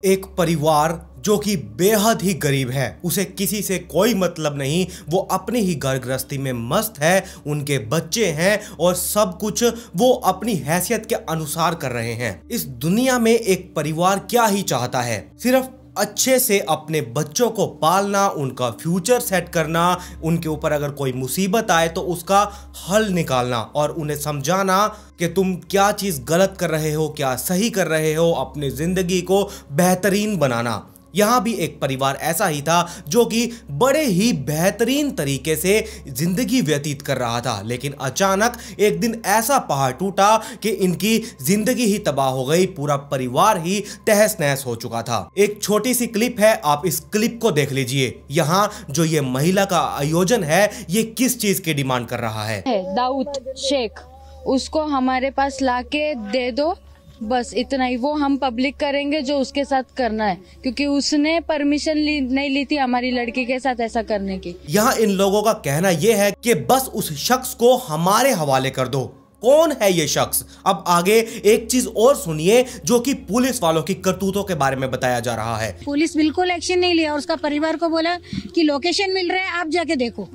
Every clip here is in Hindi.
एक परिवार जो कि बेहद ही गरीब है, उसे किसी से कोई मतलब नहीं, वो अपनी ही घर गृहस्थी में मस्त है, उनके बच्चे हैं और सब कुछ वो अपनी हैसियत के अनुसार कर रहे हैं। इस दुनिया में एक परिवार क्या ही चाहता है, सिर्फ अच्छे से अपने बच्चों को पालना, उनका फ्यूचर सेट करना, उनके ऊपर अगर कोई मुसीबत आए तो उसका हल निकालना और उन्हें समझाना कि तुम क्या चीज़ गलत कर रहे हो, क्या सही कर रहे हो, अपनी ज़िंदगी को बेहतरीन बनाना। यहाँ भी एक परिवार ऐसा ही था जो कि बड़े ही बेहतरीन तरीके से जिंदगी व्यतीत कर रहा था, लेकिन अचानक एक दिन ऐसा पहाड़ टूटा कि इनकी जिंदगी ही तबाह हो गई, पूरा परिवार ही तहस नहस हो चुका था। एक छोटी सी क्लिप है, आप इस क्लिप को देख लीजिए। यहाँ जो ये महिला का आयोजन है, ये किस चीज की डिमांड कर रहा है। दाऊद शेख, उसको हमारे पास लाके दे दो, बस इतना ही। वो हम पब्लिक करेंगे जो उसके साथ करना है, क्योंकि उसने परमिशन नहीं ली थी हमारी लड़की के साथ ऐसा करने की। यहाँ इन लोगों का कहना यह है कि बस उस शख्स को हमारे हवाले कर दो। कौन है ये शख्स? अब आगे एक चीज और सुनिए जो कि पुलिस वालों की करतूतों के बारे में बताया जा रहा है। पुलिस बिल्कुल एक्शन नहीं लिया, उसका परिवार को बोला कि लोकेशन मिल रहा है, आप जाके देखो।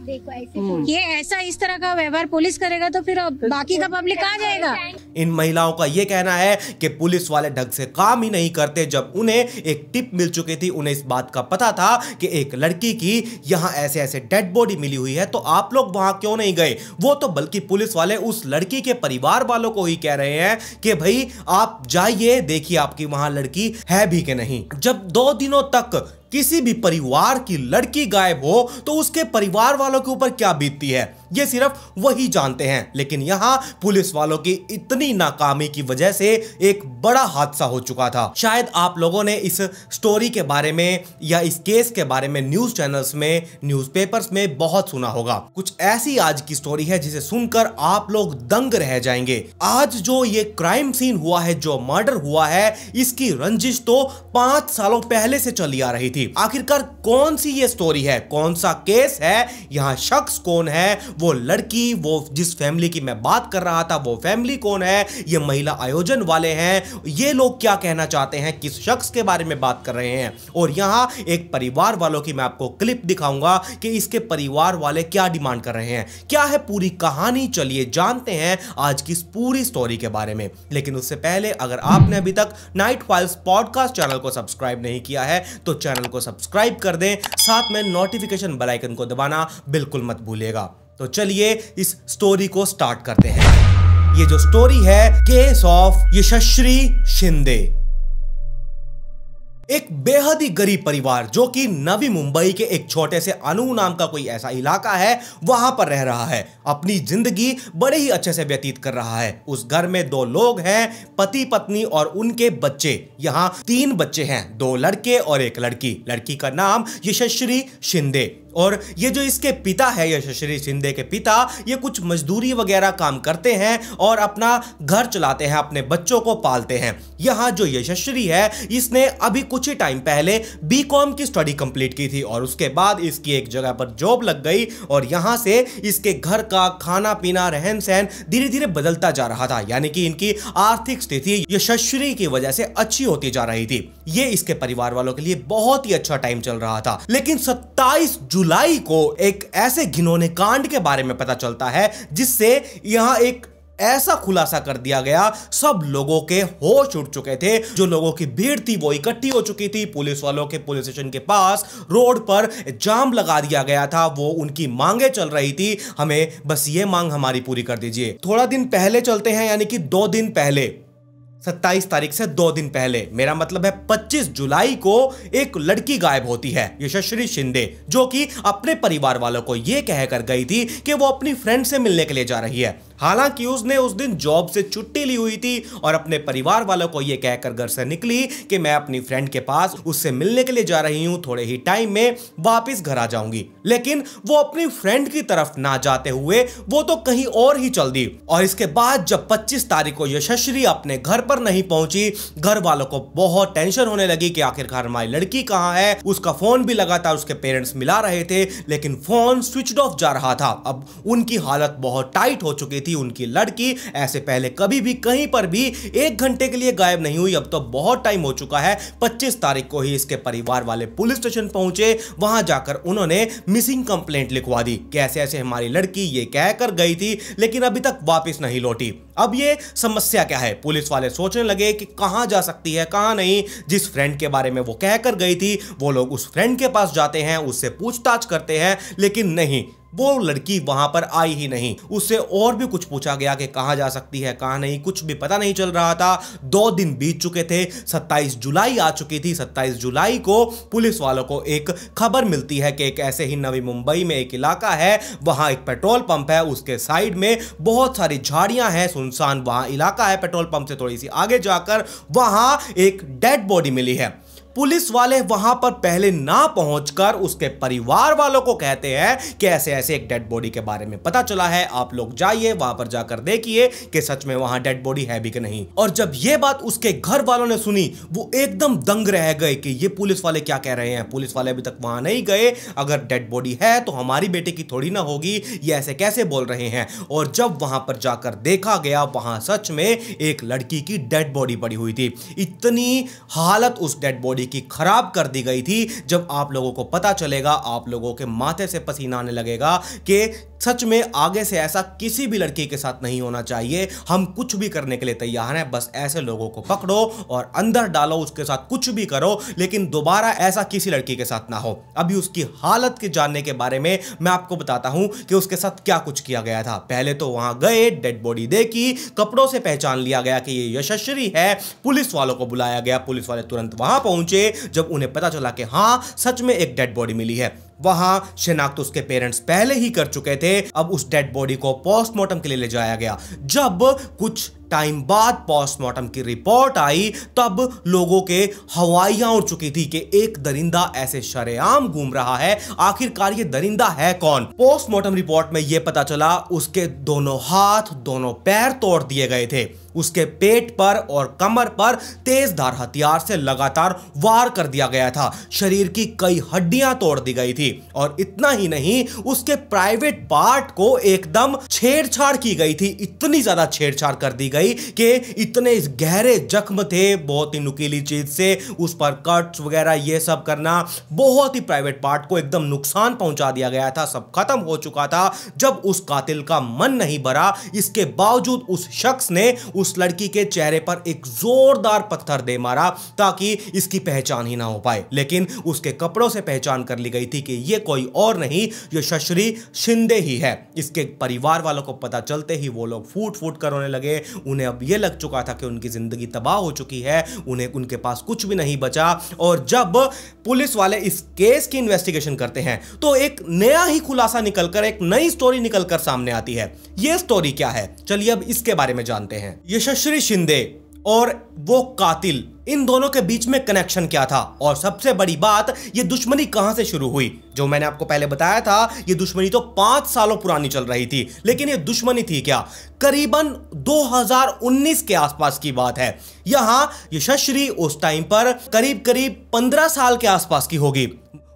ये ऐसा इस तरह का व्यवहार पुलिस करेगा तो फिर बाकी का पब्लिक कहाँ जाएगा? इन महिलाओं का ये कहना है कि पुलिस वाले ढंग से काम ही नहीं करते। जब उन्हें एक टिप मिल चुकी थी, उन्हें इस बात का पता था कि एक लड़की की यहाँ ऐसे ऐसे डेड बॉडी मिली हुई है, तो आप लोग वहां क्यों नहीं गए? वो तो बल्कि पुलिस वाले उस लड़की के परिवार वालों को ही कह रहे हैं कि भाई आप जाइए, देखिए आपकी वहां लड़की है भी कि नहीं। जब 2 दिनों तक किसी भी परिवार की लड़की गायब हो तो उसके परिवार वालों के ऊपर क्या बीतती है, ये सिर्फ वही जानते हैं। लेकिन यहाँ पुलिस वालों की इतनी नाकामी की वजह से एक बड़ा हादसा हो चुका था। शायद आप लोगों ने इस स्टोरी के बारे में या इस केस के बारे में न्यूज चैनल्स में, न्यूज़पेपर्स में बहुत सुना होगा। कुछ ऐसी आज की स्टोरी है जिसे सुनकर आप लोग दंग रह जाएंगे। आज जो ये क्राइम सीन हुआ है, जो मर्डर हुआ है, इसकी रंजिश तो 5 सालों पहले से चली आ रही थी। आखिरकार कौन सी ये स्टोरी है, कौन सा केस है, यहाँ शख्स कौन है, वो लड़की, वो जिस फैमिली की मैं बात कर रहा था वो फैमिली कौन है, ये महिला आयोजन वाले हैं, ये लोग क्या कहना चाहते हैं, किस शख्स के बारे में बात कर रहे हैं। और यहाँ एक परिवार वालों की मैं आपको क्लिप दिखाऊंगा कि इसके परिवार वाले क्या डिमांड कर रहे हैं, क्या है पूरी कहानी। चलिए जानते हैं आज की इस पूरी स्टोरी के बारे में। लेकिन उससे पहले अगर आपने अभी तक नाइट फाइल्स पॉडकास्ट चैनल को सब्सक्राइब नहीं किया है तो चैनल को सब्सक्राइब कर दें, साथ में नोटिफिकेशन बेल आइकन को दबाना बिल्कुल मत भूलिएगा। तो चलिए इस स्टोरी को स्टार्ट करते हैं। ये जो स्टोरी है, केस ऑफ यशस्वी शिंदे। एक बेहद ही गरीब परिवार जो कि नवी मुंबई के एक छोटे से अनु नाम का कोई ऐसा इलाका है, वहां पर रह रहा है। अपनी जिंदगी बड़े ही अच्छे से व्यतीत कर रहा है। उस घर में 2 लोग हैं, पति पत्नी और उनके बच्चे। यहाँ 3 बच्चे हैं, 2 लड़के और 1 लड़की। लड़की का नाम यशस्वी शिंदे और ये जो इसके पिता है, यशस्वी शिंदे के पिता, ये कुछ मजदूरी वगैरह काम करते हैं और अपना घर चलाते हैं, अपने बच्चों को पालते हैं। यहाँ जो यशस्वी है, इसने अभी कुछ ही टाइम पहले बीकॉम की स्टडी कंप्लीट की थी और उसके बाद इसकी एक जगह पर जॉब लग गई और यहाँ से इसके घर का खाना पीना, रहन सहन धीरे धीरे बदलता जा रहा था। यानी कि इनकी आर्थिक स्थिति यशस्वी की वजह से अच्छी होती जा रही थी। ये इसके परिवार वालों के लिए बहुत ही अच्छा टाइम चल रहा था। लेकिन 27 जुलाई को एक ऐसे घिनौने कांड के बारे में पता चलता है जिससे यहां एक ऐसा खुलासा कर दिया गया, सब लोगों के होश उड़ चुके थे। जो लोगों की भीड़ थी वो इकट्ठी हो चुकी थी। पुलिस वालों के पुलिस स्टेशन के पास रोड पर जाम लगा दिया गया था। वो उनकी मांगे चल रही थी, हमें बस ये मांग हमारी पूरी कर दीजिए। थोड़ा दिन पहले चलते हैं, यानी कि 2 दिन पहले, 27 तारीख से 2 दिन पहले, मेरा मतलब है 25 जुलाई को एक लड़की गायब होती है, यशस्वी शिंदे, जो कि अपने परिवार वालों को यह कहकर गई थी कि वो अपनी फ्रेंड से मिलने के लिए जा रही है। हालांकि उसने उस दिन जॉब से छुट्टी ली हुई थी और अपने परिवार वालों को यह कहकर घर से निकली कि मैं अपनी फ्रेंड के पास उससे मिलने के लिए जा रही हूं, थोड़े ही टाइम में वापस घर आ जाऊंगी। लेकिन वो अपनी फ्रेंड की तरफ ना जाते हुए वो तो कहीं और ही चल दी। और इसके बाद जब 25 तारीख को यशस्वी अपने घर पर नहीं पहुंची, घर वालों को बहुत टेंशन होने लगी कि आखिरकार हमारी लड़की कहां है। उसका फोन भी लगातार उसके पेरेंट्स मिला रहे थे, लेकिन फोन स्विच ऑफ जा रहा था। अब उनकी हालत बहुत टाइट हो चुकी थी। थी उनकी लड़की ऐसे पहले कभी भी कहीं पर भी 1 घंटे के लिए गायब नहीं हुई। अब तो बहुत टाइम हो चुका है। 25 तारीख को ही इसके परिवार वाले पुलिस स्टेशन पहुंचे। वहां जाकर उन्होंने मिसिंग कंप्लेंट लिखवा दी कि ऐसे ऐसे हमारी लड़की ये कहकर गई थी लेकिन अभी तक वापस नहीं लौटी। अब ये समस्या क्या है? पुलिस वाले सोचने लगे कि कहां जा सकती है कहां नहीं। जिस फ्रेंड के बारे में वो कहकर गई थी वो लोग उस फ्रेंड के पास जाते हैं, उससे पूछताछ करते हैं, लेकिन नहीं, वो लड़की वहां पर आई ही नहीं। उससे और भी कुछ पूछा गया कि कहां जा सकती है कहां नहीं, कुछ भी पता नहीं चल रहा था। 2 दिन बीत चुके थे, 27 जुलाई आ चुकी थी। 27 जुलाई को पुलिस वालों को एक खबर मिलती है कि एक ऐसे ही नवी मुंबई में एक इलाका है, वहां एक पेट्रोल पंप है, उसके साइड में बहुत सारी झाड़ियां हैं, सुनसान वहां इलाका है। पेट्रोल पंप से थोड़ी सी आगे जाकर वहां एक डेड बॉडी मिली है। पुलिस वाले वहां पर पहले ना पहुंचकर उसके परिवार वालों को कहते हैं कि ऐसे ऐसे एक डेड बॉडी के बारे में पता चला है, आप लोग जाइए वहां पर जाकर देखिए कि सच में वहां डेड बॉडी है भी कि नहीं। और जब यह बात उसके घर वालों ने सुनी वो एकदम दंग रह गए कि ये पुलिस वाले क्या कह रहे हैं। पुलिस वाले अभी तक वहां नहीं गए, अगर डेड बॉडी है तो हमारी बेटे की थोड़ी ना होगी, ये ऐसे कैसे बोल रहे हैं। और जब वहां पर जाकर देखा गया वहां सच में एक लड़की की डेड बॉडी पड़ी हुई थी। इतनी हालत उस डेड बॉडी की खराब कर दी गई थी। जब आप लोगों को पता चलेगा आप लोगों के माथे से पसीना आने लगेगा कि सच में आगे से ऐसा किसी भी लड़की के साथ नहीं होना चाहिए। हम कुछ भी करने के लिए तैयार हैं, बस ऐसे लोगों को पकड़ो और अंदर डालो, उसके साथ कुछ भी करो, लेकिन दोबारा ऐसा किसी लड़की के साथ ना हो। अभी उसकी हालत के जानने के बारे में मैं आपको बताता हूं कि उसके साथ क्या कुछ किया गया था। पहले तो वहां गए, डेड बॉडी देखी, कपड़ों से पहचान लिया गया कि ये यशस्वी है। पुलिस वालों को बुलाया गया, पुलिस वाले तुरंत वहां पहुंचे। जब उन्हें पता चला कि हां सच में एक डेड बॉडी मिली है, वहां शिनाख्त उसके पेरेंट्स पहले ही कर चुके थे। अब उस डेड बॉडी को पोस्टमार्टम के लिए ले जाया गया। जब कुछ टाइम बाद पोस्टमार्टम की रिपोर्ट आई तब लोगों के हवाइयां उड़ चुकी थी कि एक दरिंदा ऐसे शरेआम घूम रहा है, आखिरकार ये दरिंदा है कौन। पोस्टमार्टम रिपोर्ट में यह पता चला उसके दोनों हाथ दोनों पैर तोड़ दिए गए थे। उसके पेट पर और कमर पर तेजधार हथियार से लगातार वार कर दिया गया था। शरीर की कई हड्डियां तोड़ दी गई थी और इतना ही नहीं, उसके प्राइवेट पार्ट को एकदम छेड़छाड़ की गई थी। इतनी ज्यादा छेड़छाड़ कर दी गई कि इतने गहरे जख्म थे, बहुत ही नुकीली चीज से उस पर कट्स वगैरह ये सब करना, बहुत ही प्राइवेट पार्ट को एकदम नुकसान पहुंचा दिया गया था। सब खत्म हो चुका था। जब उस कातिल का मन नहीं भरा, इसके बावजूद उस शख्स ने उस लड़की के चेहरे पर एक जोरदार पत्थर दे मारा ताकि इसकी पहचान ही ना हो पाए। लेकिन उसके कपड़ों से पहचान कर ली गई थी कि यह कोई और नहीं, यशस्वी शिंदे ही है। इसके परिवार वालों को पता चलते ही वो लोग फूट फूट कर रोने लगे। उन्हें अब यह लग चुका था कि उनकी जिंदगी तबाह हो चुकी है, उन्हें उनके पास कुछ भी नहीं बचा। और जब पुलिस वाले इस केस की इन्वेस्टिगेशन करते हैं तो एक नया ही खुलासा निकलकर, एक नई स्टोरी निकलकर सामने आती है। यह स्टोरी क्या है, चलिए अब इसके बारे में जानते हैं। यशस्वी शिंदे और वो कातिल, इन दोनों के बीच में कनेक्शन क्या था, और सबसे बड़ी बात, ये दुश्मनी कहां से शुरू हुई। जो मैंने आपको पहले बताया था, ये दुश्मनी तो 5 सालों पुरानी चल रही थी, लेकिन ये दुश्मनी थी क्या, करीबन 2019 के आसपास की बात है। यहां यशस्वी उस टाइम पर करीब 15 साल के आसपास की होगी।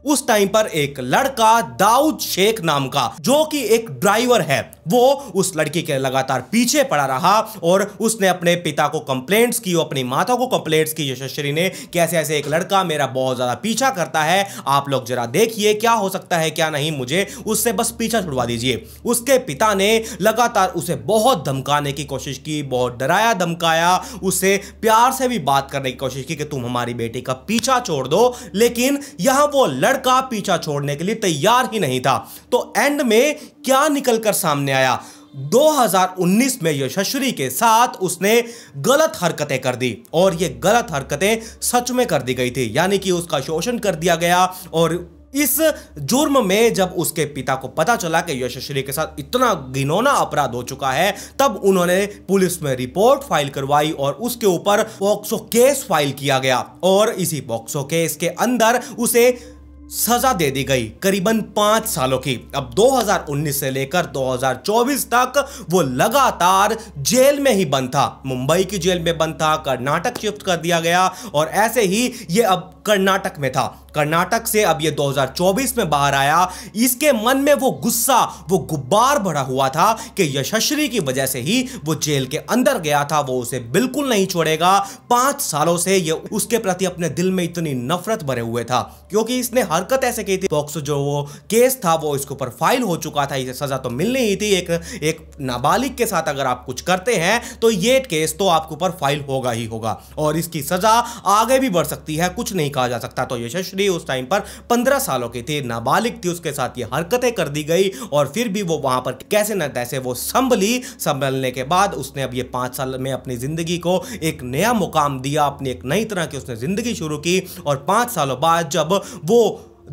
उस टाइम पर एक लड़का दाऊद शेख नाम का, जो कि एक ड्राइवर है, वो उस लड़की के लगातार पीछे पड़ा रहा और उसने अपने पिता को कंप्लेंट्स की, अपनी माता को कंप्लेंट्स की यशस्वी ने, कैसे ऐसे एक लड़का मेरा बहुत ज्यादा पीछा करता है, आप लोग जरा देखिए क्या हो सकता है क्या नहीं, मुझे उससे बस पीछा छुड़वा दीजिए। उसके पिता ने लगातार उसे बहुत धमकाने की कोशिश की, बहुत डराया धमकाया, उससे प्यार से भी बात करने की कोशिश की कि तुम हमारी बेटी का पीछा छोड़ दो, लेकिन यहां वो लड़का पीछा छोड़ने के लिए तैयार ही नहीं था। तो एंड में क्या निकलकर सामने आया, 2019 में यशस्वी के साथ उसने गलत हरकतें कर दी, और ये गलत हरकतें सच में कर दी गई थी, यानी कि उसका शोषण कर दिया गया। और इस जुर्म में जब उसके पिता को पता चला कि यशस्वी के साथ इतना घिनौना अपराध हो चुका है, तब उन्होंने पुलिस में रिपोर्ट फाइल करवाई और उसके ऊपर पॉक्सो केस फाइल किया गया। और इसी पॉक्सो केस के अंदर उसे सजा दे दी गई करीबन 5 सालों की। अब 2019 से लेकर 2024 तक वो लगातार जेल में ही बंद था। मुंबई की जेल में बंद था, कर्नाटक शिफ्ट कर दिया गया, और ऐसे ही ये अब कर्नाटक में था। कर्नाटक से अब ये 2024 में बाहर आया। इसके मन में वो गुस्सा, वो गुब्बार भरा हुआ था कि यशस्वी की वजह से ही वो जेल के अंदर गया था, वो उसे बिल्कुल नहीं छोड़ेगा। 5 सालों से ये उसके प्रति अपने दिल में इतनी नफरत भरे हुए था क्योंकि इसने हरकत ऐसे की थी। पॉक्सो जो वो केस था वो इसके ऊपर फाइल हो चुका था, इसे सजा तो मिलनी ही थी। एक नाबालिग के साथ अगर आप कुछ करते हैं तो ये केस तो आपके ऊपर फाइल होगा ही होगा और इसकी सजा आगे भी बढ़ सकती है, कुछ नहीं कहा जा सकता। तो यशस्वी उस टाइम पर 15 सालों की थी, नाबालिग थी, उसके साथ ये हरकतें कर दी गई और फिर भी वो वहां पर कैसे न तैसे वो संभलने के बाद उसने अब ये 5 साल में अपनी जिंदगी को एक नया मुकाम दिया, अपनी एक नई तरह की उसने जिंदगी शुरू की। और 5 सालों बाद जब वो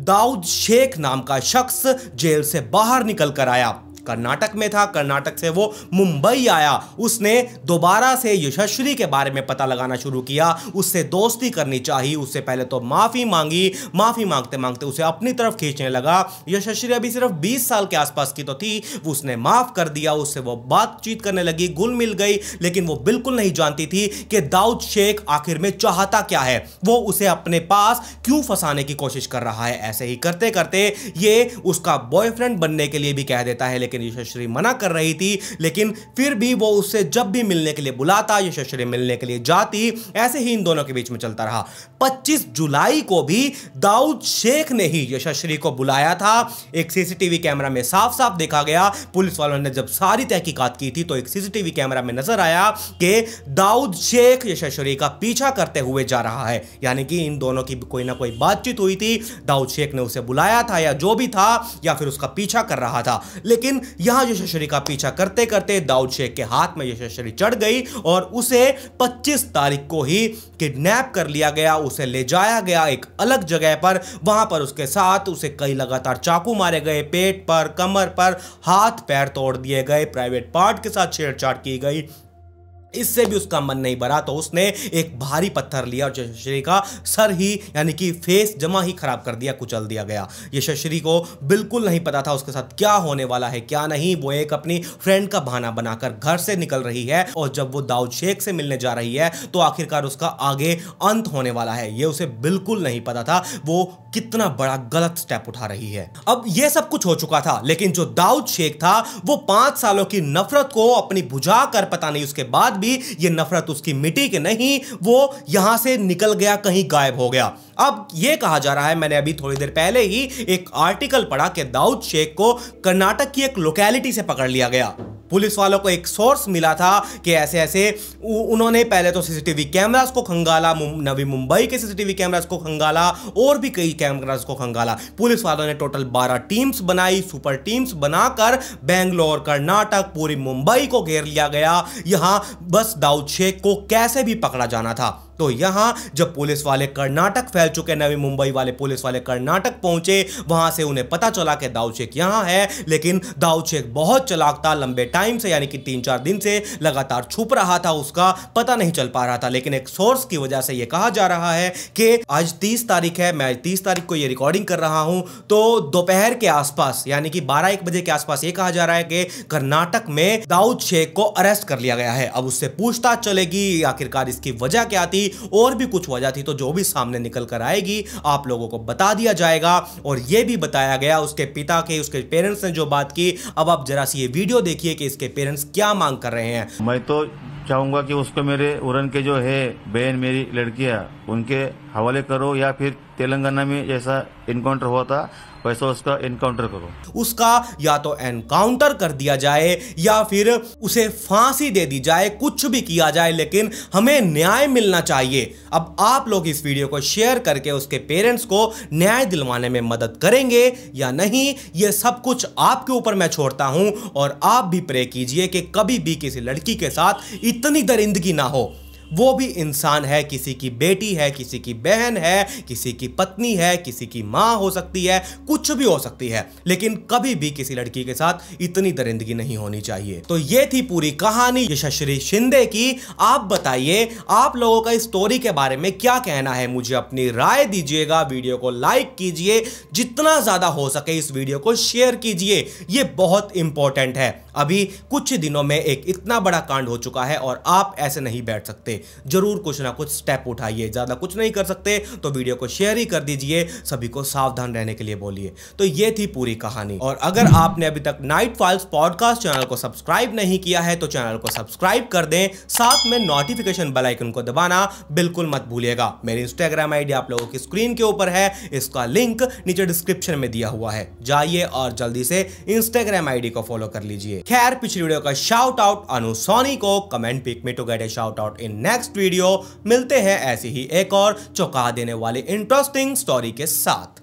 दाऊद शेख नाम का शख्स जेल से बाहर निकल कर आया, कर्नाटक में था, कर्नाटक से वो मुंबई आया, उसने दोबारा से यशस्वी के बारे में पता लगाना शुरू किया, उससे दोस्ती करनी चाहिए। उससे पहले तो माफी मांगी, माफी मांगते मांगते उसे अपनी तरफ खींचने लगा। यशस्वी अभी सिर्फ 20 साल के आसपास की तो थी, वो उसने माफ कर दिया, उससे वो बातचीत करने लगी, घुल मिल गई। लेकिन वो बिल्कुल नहीं जानती थी कि दाऊद शेख आखिर में चाहता क्या है, वो उसे अपने पास क्यों फंसाने की कोशिश कर रहा है। ऐसे ही करते करते ये उसका बॉयफ्रेंड बनने के लिए भी कह देता है, लेकिन यशस्वी मना कर रही थी। लेकिन फिर भी वो उससे जब भी मिलने के लिए बुलाता, यशस्वी मिलने के लिए जाती। ऐसे ही इन दोनों के बीच में चलता रहा। 25 जुलाई को भी दाऊद शेख ने ही यशस्वी को बुलाया था। एक सीसीटीवी कैमरा में साफ साफ देखा गया, पुलिस वालों ने जब सारी तहकीकात की थी तो एक सीसीटीवी कैमरा में नजर आया कि दाऊद शेख यशस्वी का पीछा करते हुए जा रहा है, यानी कि इन दोनों की कोई ना कोई बातचीत हुई थी। दाऊद शेख ने उसे बुलाया था या जो भी था, या फिर उसका पीछा कर रहा था। लेकिन यहां यशस्वी का पीछा करते करते दाऊद शेख के हाथ में यशस्वी चढ़ गई और उसे 25 तारीख को ही किडनैप कर लिया गया। उसे ले जाया गया एक अलग जगह पर, वहां पर उसके साथ उसे कई लगातार चाकू मारे गए, पेट पर, कमर पर, हाथ पैर तोड़ दिए गए, प्राइवेट पार्ट के साथ छेड़छाड़ की गई। इससे भी उसका मन नहीं भरा तो उसने एक भारी पत्थर लिया और यशस्वी का सर ही यानी कि फेस जमा ही खराब कर दिया, कुचल दिया गया। यशस्वी को बिल्कुल नहीं पता था उसके साथ क्या होने वाला है क्या नहीं। वो एक अपनी फ्रेंड का बहाना बनाकर घर से निकल रही है और जब वो दाऊद शेख से मिलने जा रही है तो आखिरकार उसका आगे अंत होने वाला है, ये उसे बिल्कुल नहीं पता था वो कितना बड़ा गलत स्टेप उठा रही है। अब ये सब कुछ हो चुका था, लेकिन जो दाऊद शेख था वो 5 सालों की नफरत को अपनी बुझा कर, पता नहीं उसके बाद भी ये नफरत उसकी मिटी कि नहीं, वो यहां से निकल गया, कहीं गायब हो गया। अब ये कहा जा रहा है, मैंने अभी थोड़ी देर पहले ही एक आर्टिकल पढ़ा कि दाऊद शेख को कर्नाटक की एक लोकेलिटी से पकड़ लिया गया। पुलिस वालों को एक सोर्स मिला था कि ऐसे ऐसे उन्होंने पहले तो सीसीटीवी कैमरास को खंगाला, नवी मुंबई के सीसीटीवी कैमरास को खंगाला और भी कई कैमरास को खंगाला। पुलिस वालों ने टोटल 12 टीम्स बनाई, सुपर टीम्स बनाकर बेंगलोर, कर्नाटक, पूरी मुंबई को घेर लिया गया। यहां बस दाऊद शेख को कैसे भी पकड़ा जाना था। तो यहां जब पुलिस वाले कर्नाटक फैल चुके, नवी मुंबई वाले पुलिस वाले कर्नाटक पहुंचे, वहां से उन्हें पता चला कि दाऊद शेख यहां है। लेकिन दाऊद शेख बहुत चालाक था, लंबे टाइम से यानी कि 3-4 दिन से लगातार छुप रहा था, उसका पता नहीं चल पा रहा था। लेकिन एक सोर्स की वजह से यह कहा जा रहा है कि आज 30 तारीख है, मैं 30 तारीख को यह रिकॉर्डिंग कर रहा हूं, तो दोपहर के आसपास यानी कि 12-1 बजे के आसपास यह कहा जा रहा है कि कर्नाटक में दाऊद शेख को अरेस्ट कर लिया गया है। अब उससे पूछताछ चलेगी आखिरकार इसकी वजह क्या थी, और भी कुछ वजह थी, तो जो भी सामने निकल कर आएगी आप लोगों को बता दिया जाएगा। और यह भी बताया गया उसके पिता के, उसके पेरेंट्स ने जो बात की। अब आप जरा सी ये वीडियो देखिए कि इसके पेरेंट्स क्या मांग कर रहे हैं। मैं तो चाहूंगा कि उसको मेरे उरन के जो है बहन, मेरी लड़कियां, उनके हवाले करो या फिर तेलंगाना में जैसा इनकाउंटर हुआ था वैसा उसका एनकाउंटर करो। उसका या तो एनकाउंटर कर दिया जाए या फिर उसे फांसी दे दी जाए, कुछ भी किया जाए, लेकिन हमें न्याय मिलना चाहिए। अब आप लोग इस वीडियो को शेयर करके उसके पेरेंट्स को न्याय दिलवाने में मदद करेंगे या नहीं, ये सब कुछ आपके ऊपर मैं छोड़ता हूं। और आप भी प्रे कीजिए कि कभी भी किसी लड़की के साथ इतनी दरिंदगी ना हो। वो भी इंसान है, किसी की बेटी है, किसी की बहन है, किसी की पत्नी है, किसी की मां हो सकती है, कुछ भी हो सकती है, लेकिन कभी भी किसी लड़की के साथ इतनी दरिंदगी नहीं होनी चाहिए। तो ये थी पूरी कहानी यशस्वी शिंदे की। आप बताइए आप लोगों का इस स्टोरी के बारे में क्या कहना है, मुझे अपनी राय दीजिएगा। वीडियो को लाइक कीजिए, जितना ज्यादा हो सके इस वीडियो को शेयर कीजिए, ये बहुत इंपॉर्टेंट है। अभी कुछ दिनों में एक इतना बड़ा कांड हो चुका है और आप ऐसे नहीं बैठ सकते, जरूर कुछ ना कुछ स्टेप उठाइए। ज्यादा कुछ नहीं कर सकते तो वीडियो को शेयर ही कर दीजिए, सभी को सावधान रहने के लिए बोलिए। तो ये थी पूरी कहानी। और अगर आपने अभी तक नाइट फाइल्स पॉडकास्ट चैनल को सब्सक्राइब नहीं किया है तो चैनल को सब्सक्राइब कर दें, साथ में नोटिफिकेशन बेल आइकन को दबाना बिल्कुल मत भूलिएगा। मेरी इंस्टाग्राम आईडी आप लोगों की स्क्रीन के ऊपर है, इसका लिंक नीचे डिस्क्रिप्शन में दिया हुआ है, जाइए और जल्दी से इंस्टाग्राम आईडी को फॉलो कर लीजिए। खैर, पिछली वीडियो का शाउट आउट अनु सोनी को, कमेंट पिक में to get a shout out in next video. मिलते हैं ऐसी ही एक और चौंका देने वाली इंटरेस्टिंग स्टोरी के साथ।